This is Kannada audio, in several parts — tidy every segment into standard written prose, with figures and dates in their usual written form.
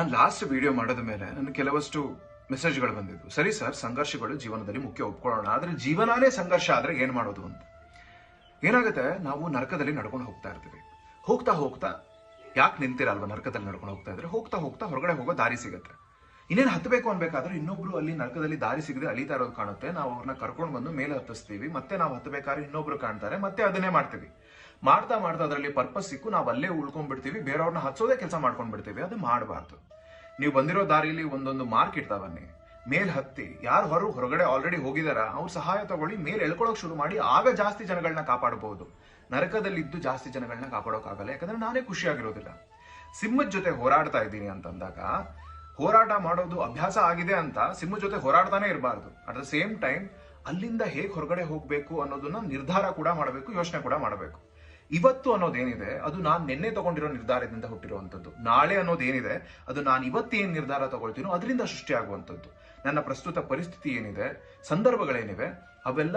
ನಾನು ಲಾಸ್ಟ್ ವಿಡಿಯೋ ಮಾಡೋದ ಮೇಲೆ ನನಗೆ ಕೆಲವಷ್ಟು ಮೆಸೇಜ್ಗಳು ಬಂದಿದ್ವು. ಸರಿ ಸರ್, ಸಂಘರ್ಷಗಳು ಜೀವನದಲ್ಲಿ ಮುಖ್ಯ, ಒಪ್ಕೊಳ್ಳೋಣ. ಆದ್ರೆ ಜೀವನಾನೇ ಸಂಘರ್ಷ ಆದ್ರೆ ಏನ್ ಮಾಡೋದು ಅಂತ. ಏನಾಗುತ್ತೆ, ನಾವು ನರಕದಲ್ಲಿ ನಡ್ಕೊಂಡು ಹೋಗ್ತಾ ಇರ್ತೀವಿ. ಹೋಗ್ತಾ ಹೋಗ್ತಾ ಯಾಕೆ ನಿಂತಿರಲ್ವಾ ನರಕದಲ್ಲಿ ನಡ್ಕೊಂಡು ಹೋಗ್ತಾ ಇದ್ರೆ, ಹೋಗ್ತಾ ಹೋಗ್ತಾ ಹೊರಗಡೆ ಹೋಗೋ ದಾರಿ ಸಿಗುತ್ತೆ. ಇನ್ನೇನು ಹತ್ತಬೇಕು ಅನ್ಬೇಕಾದ್ರೆ ಇನ್ನೊಬ್ರು ಅಲ್ಲಿ ನರಕದಲ್ಲಿ ದಾರಿ ಸಿಗದೆ ಅಲಿತಾ ಇರೋದು ಕಾಣುತ್ತೆ. ನಾವು ಅವ್ರನ್ನ ಕರ್ಕೊಂಡು ಬಂದು ಮೇಲೆ ಹತ್ತಿಸ್ತೀವಿ. ಮತ್ತೆ ನಾವು ಹತ್ತಬೇಕಾದ್ರೆ ಇನ್ನೊಬ್ರು ಕಾಣ್ತಾರೆ, ಮತ್ತೆ ಅದನ್ನೇ ಮಾಡ್ತೀವಿ. ಮಾಡ್ತಾ ಮಾಡ್ತಾ ಅದರಲ್ಲಿ ಪರ್ಪಸ್ ಸಿಕ್ಕು ನಾವು ಅಲ್ಲೇ ಉಳ್ಕೊಂಡ್ಬಿಡ್ತೀವಿ, ಬೇರೆಯವ್ರನ್ನ ಹಚ್ಚೋದೇ ಕೆಲಸ ಮಾಡ್ಕೊಂಡ್ಬಿಡ್ತೀವಿ. ಅದು ಮಾಡಬಾರ್ದು. ನೀವು ಬಂದಿರೋ ದಾರಿಲಿ ಒಂದೊಂದು ಮಾರ್ಕ್ ಇರ್ತಾವನ್ನಿ, ಮೇಲ್ ಹತ್ತಿ ಯಾರು ಹೊರಗಡೆ ಆಲ್ರೆಡಿ ಹೋಗಿದಾರ ಅವ್ರ ಸಹಾಯ ತಗೊಳ್ಳಿ, ಮೇಲೆ ಎಳ್ಕೊಳಕ್ ಶುರು ಮಾಡಿ. ಆಗ ಜಾಸ್ತಿ ಜನಗಳನ್ನ ಕಾಪಾಡಬಹುದು. ನರಕದಲ್ಲಿದ್ದು ಜಾಸ್ತಿ ಜನಗಳನ್ನ ಕಾಪಾಡೋಕ್ಕಾಗಲ್ಲ, ಯಾಕಂದ್ರೆ ನಾನೇ ಖುಷಿಯಾಗಿರೋದಿಲ್ಲ. ಸಿಂಹದ ಜೊತೆ ಹೋರಾಡ್ತಾ ಇದ್ದೀನಿ ಅಂತಂದಾಗ ಹೋರಾಟ ಮಾಡೋದು ಅಭ್ಯಾಸ ಆಗಿದೆ ಅಂತ ಸಿಂಹದ ಜೊತೆ ಹೋರಾಡ್ತಾನೆ ಇರಬಾರ್ದು. ಅಟ್ ದ ಸೇಮ್ ಟೈಮ್ ಅಲ್ಲಿಂದ ಹೇಗೆ ಹೊರಗಡೆ ಹೋಗ್ಬೇಕು ಅನ್ನೋದನ್ನ ನಿರ್ಧಾರ ಕೂಡ ಮಾಡಬೇಕು, ಯೋಚನೆ ಕೂಡ ಮಾಡಬೇಕು. ಇವತ್ತು ಅನ್ನೋದೇನಿದೆ ಅದು ನಾನು ನಿನ್ನೆ ತಗೊಂಡಿರೋ ನಿರ್ಧಾರದಿಂದ ಹುಟ್ಟಿರುವಂತದ್ದು. ನಾಳೆ ಅನ್ನೋದೇನಿದೆ ಅದು ನಾನು ಇವತ್ತೇನು ನಿರ್ಧಾರ ತಗೊಳ್ತೀನೋ ಅದರಿಂದ ಸೃಷ್ಟಿಯಾಗುವಂಥದ್ದು. ನನ್ನ ಪ್ರಸ್ತುತ ಪರಿಸ್ಥಿತಿ ಏನಿದೆ, ಸಂದರ್ಭಗಳೇನಿವೆ, ಅವೆಲ್ಲ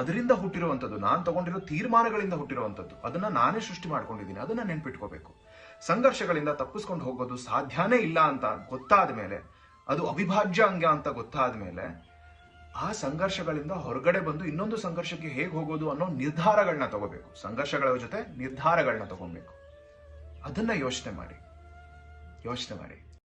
ಅದರಿಂದ ಹುಟ್ಟಿರುವಂಥದ್ದು. ನಾನು ತಗೊಂಡಿರೋ ತೀರ್ಮಾನಗಳಿಂದ ಹುಟ್ಟಿರುವಂಥದ್ದು. ಅದನ್ನ ನಾನೇ ಸೃಷ್ಟಿ ಮಾಡ್ಕೊಂಡಿದ್ದೀನಿ. ಅದನ್ನ ನೆನ್ಪಿಟ್ಕೋಬೇಕು. ಸಂಘರ್ಷಗಳಿಂದ ತಪ್ಪಿಸ್ಕೊಂಡು ಹೋಗೋದು ಸಾಧ್ಯನೇ ಇಲ್ಲ ಅಂತ ಗೊತ್ತಾದ ಮೇಲೆ, ಅದು ಅವಿಭಾಜ್ಯ ಅಂಗ ಅಂತ ಗೊತ್ತಾದ ಮೇಲೆ, ಆ ಸಂಘರ್ಷಗಳಿಂದ ಹೊರಗಡೆ ಬಂದು ಇನ್ನೊಂದು ಸಂಘರ್ಷಕ್ಕೆ ಹೇಗೆ ಹೋಗೋದು ಅನ್ನೋ ನಿರ್ಧಾರಗಳನ್ನ ತಗೋಬೇಕು. ಸಂಘರ್ಷಗಳ ಜೊತೆ ನಿರ್ಧಾರಗಳನ್ನ ತಗೋಬೇಕು. ಅದನ್ನ ಯೋಚನೆ ಮಾಡಿ.